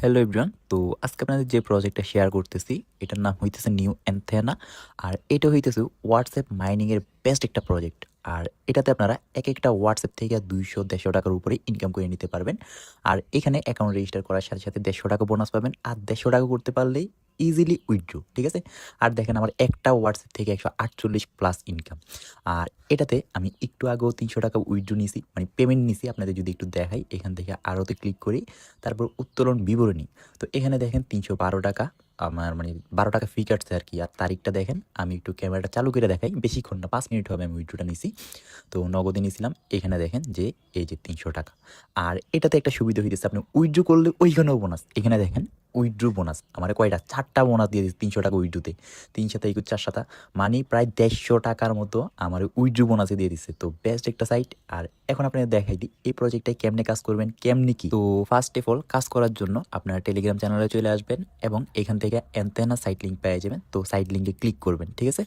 Hello everyone. তো আজকে আপনাদের যে প্রজেক্টটা শেয়ার করতেছি এটার নাম হইতেছে নিউ অ্যান্থেনা। আর এটা হইতেছে হোয়াটসঅ্যাপ মাইনিং এর বেস্ট একটা প্রজেক্ট। আর এটাতে আপনারা এক একটা হোয়াটসঅ্যাপ থেকে 200-150 টাকার উপরে ইনকাম করে নিতে পারবেন। আর এখানে অ্যাকাউন্ট রেজিস্টার করার সাথে সাথে 150 টাকা বোনাস পাবেন। আর 150 টাকা করতে পারলেই ইজিলি উইথড্র, ঠিক আছে? আর দেখেন আমার একটা হোয়াটসঅ্যাপ থেকে 148 প্লাস ইনকাম। আর এটাতে আমি একটু আগেও 300 টাকা উইথড্র নিছি, মানে পেমেন্ট নিছি। আপনাদের যদি একটু দেখাই, এখান থেকে আরোতে ক্লিক করি, তারপর উত্তোলন বিবরণী। তো এখানে দেখেন 312 টাকা আমার, মানে 12 টাকা ফি কাটছে আর কি। আর তারিখটা দেখেন, আমি একটু ক্যামেরাটা চালু করে দেখাই, বেশিক্ষণ না, 5 মিনিট হবে আমি উইথড্রটা নিছি। তো নগদে নিয়েছিলাম। এখানে দেখেন যে এই যে 300 টাকা। আর এটাতে একটা সুবিধা হইতেছে, আপনি উইথড্র করলে ওইখানেও বোনাস। এখানে দেখেন উইথড্র বোনাস আমার কয়টা, 4টা বোনাস দিয়ে দিচ্ছে 300 টাকা উইথড্রতে। 3 সাথে 21, 4 সাতা মানে প্রায় 150 টাকার মতো আমার উইথড্র বোনাসে দিয়ে দিচ্ছে। তো বেস্ট একটা সাইট। আর এখন আপনাদের দেখাই দিই এই প্রজেক্টটায় কেমনে কাজ করবেন, কেমনে কি। তো ফার্স্ট অফ অল কাজ করার জন্য আপনারা টেলিগ্রাম চ্যানেলে চলে আসবেন এবং এখান থেকে অ্যান্টেনা সাইট লিঙ্ক পেয়ে যাবেন। তো সাইট লিঙ্কে ক্লিক করবেন, ঠিক আছে?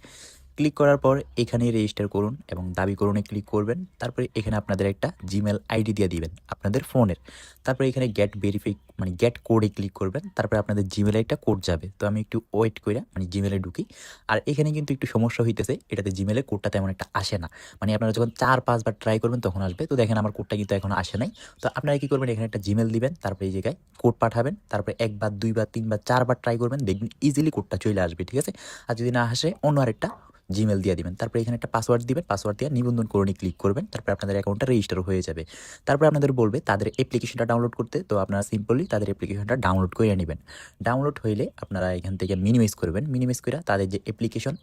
ক্লিক করার পর এখানেই রেজিস্টার করুন এবং দাবি করুনে ক্লিক করবেন। তারপরে এখানে আপনাদের একটা জিমেল আইডি দিয়ে দিবেন আপনাদের ফোনের। তারপরে এখানে গেট ভেরিফাই মানে গেট কোডে ক্লিক করবেন। তারপরে আপনাদের জিমেলে একটা কোড যাবে। তো আমি একটু ওয়েট করে মানে জিমেলে ঢুকি। আর এখানে কিন্তু একটু সমস্যা হইতেছে, এটাতে জিমেলে কোডটা তেমন একটা আসে না। মানে আপনারা যখন 4-5 বার ট্রাই করবেন তখন আসবে। তো দেখেন আমার কোডটা কিন্তু এখনো আসে নাই। তো আপনারা কি করবেন, এখানে একটা জিমেল দিবেন, তারপরে এই জায়গায় কোড পাঠাবেন। তারপরে 1 বার 2 বার 3 বার 4 বার ট্রাই করবেন, দেখবেন ইজিলি কোডটা চলে আসবে, ঠিক আছে? আর যদি না আসে অন্য আরেকটা জিমেল দিয়ে দিবেন। তারপরে এখানে একটা পাসওয়ার্ড দিবেন, পাসওয়ার্ড দিয়ে নিবন্ধন করণে ক্লিক করবেন। তারপরে আপনাদের অ্যাকাউন্টটা রেজিস্টার হয়ে যাবে। তারপরে আপনাদের বলবে তাদের অ্যাপ্লিকেশনটা ডাউনলোড করতে। তো আপনারা সিম্পলি তাদের অ্যাপ্লিকেশনটা ডাউনলোড করে নেবেন। ডাউনলোড হইলে আপনারা এখান থেকে মিনিমাইজ করবেন। মিনিমাইজ করে তাদের যে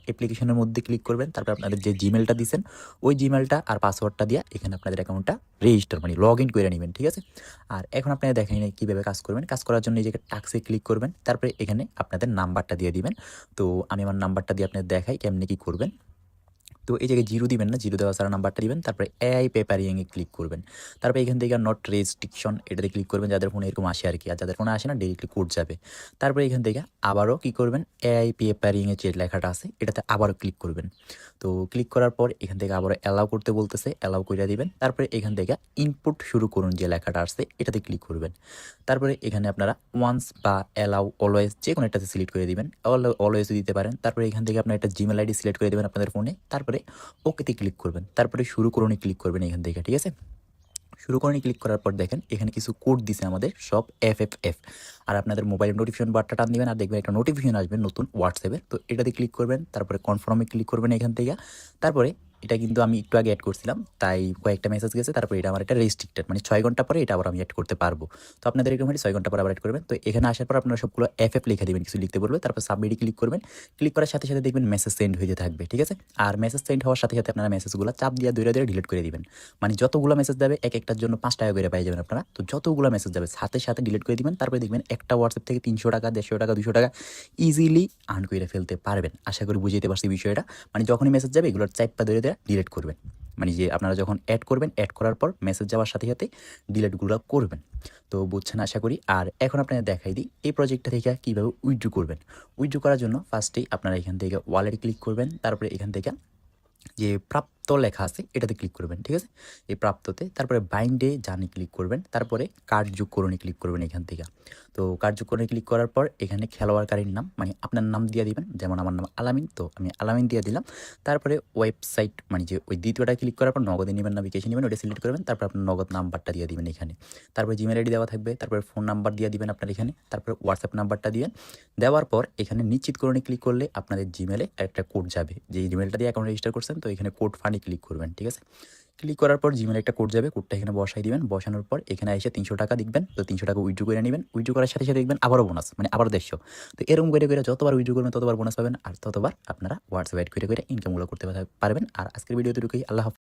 অ্যাপ্লিকেশনের মধ্যে ক্লিক করবেন। তারপর আপনাদের যে জিমেলটা দিয়েছেন ওই জিমেলটা আর পাসওয়ার্ডটা দিয়ে এখানে আপনাদের অ্যাকাউন্টটা রেজিস্টার মানে লগ ইন করে নেবেন, ঠিক আছে? আর এখন আপনারা দেখেন কীভাবে কাজ করবেন। কাজ করার জন্য এই জায়গায় টাক্সে ক্লিক করবেন। তারপরে এখানে আপনাদের নাম্বারটা দিয়ে দিবেন। তো আমি আমার নাম্বারটা দিয়ে আপনাদের দেখাই কেমনে কী করবেন। তো এই জায়গায় 0 দিবেন না, 0 দেওয়া ছাড়া নাম্বারটা দিবেন। তারপরে এআই পেপারিংয়ে ক্লিক করবেন। তারপরে এখান থেকে নট রেস্ট্রিকশন এটাতে ক্লিক করবেন, যাদের ফোনে এরকম আসে আর কি। আর যাদের ফোনে আসে না ডিরেক্টলি কোড যাবে। তারপরে এখান থেকে আবারও কি করবেন, এআই পেপারিংয়ে যে লেখাটা আছে এটাতে আবারও ক্লিক করবেন। তো ক্লিক করার পর এখান থেকে আবারও অ্যালাউ করতে বলতেছে, অ্যালাউ করে দিবেন। তারপরে এখান থেকে ইনপুট শুরু করুন যে লেখাটা আসছে এটাতে ক্লিক করবেন। তারপরে এখানে আপনারা ওয়ান্স বা অ্যালাউ অলওয়েজ যে কোনো একটাতে সিলেক্ট করে দিবেন, অলওয়েজ দিতে পারেন। তারপরে এখান থেকে আপনার একটা জিমেল আইডি সিলেক্ট করে দেবেন আপনাদের ফোনে। তারপরে ওকেতে ক্লিক করবেন। তারপরে শুরু করুন ক্লিক করবেন এখান থেকে, ঠিক আছে? শুরু করুন ক্লিক করার পর দেখেন এখানে কিছু কোড দিছে আমাদের সব এফএফএফ। আর আপনাদের মোবাইল নোটিফিকেশন বারটা টান দিবেন, আর দেখবেন একটা নোটিফিকেশন আসবে নতুন হোয়াটসঅ্যাপে। তো এটাতে ক্লিক করবেন, তারপরে কনফার্মে ক্লিক করবেন এখান থেকে। তারপরে এটা কিন্তু আমি একটু আগে অ্যাড করছিলাম, তাই কয়েকটা মেসেজ গেছে। তারপরে এটা আমার একটা রেস্ট্রিক্টেড, মানে 6 ঘন্টা পরে এটা আবার আমি অ্যাড করতে পারবো। তো আপনাদের এরকম 6 ঘন্টা পরে আবার অ্যাড করবেন। তো এখানে আসার পর আপনারা সবগুলো এফএফ লিখে দিবেন, কিছু লিখতে বলবে। তারপর সাবমিটে ক্লিক করবেন। ক্লিক করার সাথে সাথে দেখবেন মেসেজ সেন্ড হয়ে থাকবে, ঠিক আছে? আর মেসেজ সেন্ড হওয়ার সাথে সাথে আপনারা মেসেজগুলো চাপ দিয়ে ধরে ধরে ডিলিট করে দিবেন। মানে যতগুলো মেসেজ যাবে এক একটার জন্য 5 টাকা করে পাই যাবেন আপনারা। তো যতগুলো মেসেজ যাবে সাথে সাথে ডিলিট করে দিবেন। তারপরে দেখবেন একটা হোয়াটসঅ্যাপ থেকে 300 টাকা, 150 টাকা, 200 টাকা ইজিলি আর্ন করে ফেলতে পারবেন। আশা করি বুঝাইতে পারছি বিষয়টা। মানে যখনই মেসেজ যাবে এগুলোর চাইপা ধরে ধরে ডিলিট করবেন। মানে যে আপনারা যখন অ্যাড করবেন, অ্যাড করার পর মেসেজ যাওয়ার সাথে সাথে ডিলিটগুলো করবেন। তো বুঝছেন আশা করি। আর এখন আপনাদের দেখাই দিই এই প্রজেক্টটা থেকে কীভাবে উইথড্র করবেন। উইথড্র করার জন্য ফার্স্টেই আপনারা এখান থেকে ওয়ালেটে ক্লিক করবেন। তারপরে এখান থেকে যে প্রাপ্ত লেখা আছে এটাতে ক্লিক করবেন, ঠিক আছে? এই প্রাপ্ততে তারপরে বাইন্ডে জানি ক্লিক করবেন। তারপরে কার্ড যোগ করণে ক্লিক করবেন এখান থেকে। তো কার্ড যোগ করণে ক্লিক করার পর এখানে খেলোয়াড়কারীর নাম মানে আপনার নাম দিয়ে দিবেন। যেমন আমার নাম আলামিন, তো আমি আলামিন দিয়ে দিলাম। তারপরে ওয়েবসাইট মানে যে ওই দ্বিতীয়টা ক্লিক করার পর নগদে নেবেন না বিকাশে নেবেন ওটা সিলেক্ট করবেন। তারপর আপনার নগদ নাম্বারটা দিয়ে দিবেন এখানে। তারপরে জিমেল আইডি দেওয়া থাকবে। তারপরে ফোন নাম্বার দিয়ে দিবেন আপনার এখানে। তারপরে হোয়াটসঅ্যাপ নাম্বারটা দিবেন। দেওয়ার পর এখানে নিশ্চিত করণে ক্লিক করলে আপনাদের জিমেলে একটা কোড যাবে, যে জিমেলটা দিয়ে অ্যাকাউন্ট রেজিস্টার করছেন। তো এখানে কোড ফানি ক্লিক করবেন, ঠিক আছে? ক্লিক করার পর জিমেলে একটা কোড যাবে, কোডটা এখানে বসাই দিবেন। বসানোর পর এখানে এসে 300 টাকা দিবেন। তো 300 টাকা উইথড্র করে নেবেন। উইথড্র করার সাথে সাথে দেখবেন আবারও বোনাস, মানে আবার 150। তো এরকম করে করে যতবার উইথড্র করবেন ততবার বোনাস পাবেন, আর ততবার আপনারা হোয়াটসঅ্যাপ অ্যাড করে করে ইনকামগুলো করতে পারবেন। আর আজকের ভিডিওতে ঢুকেই আল্লাহ হাফেজ।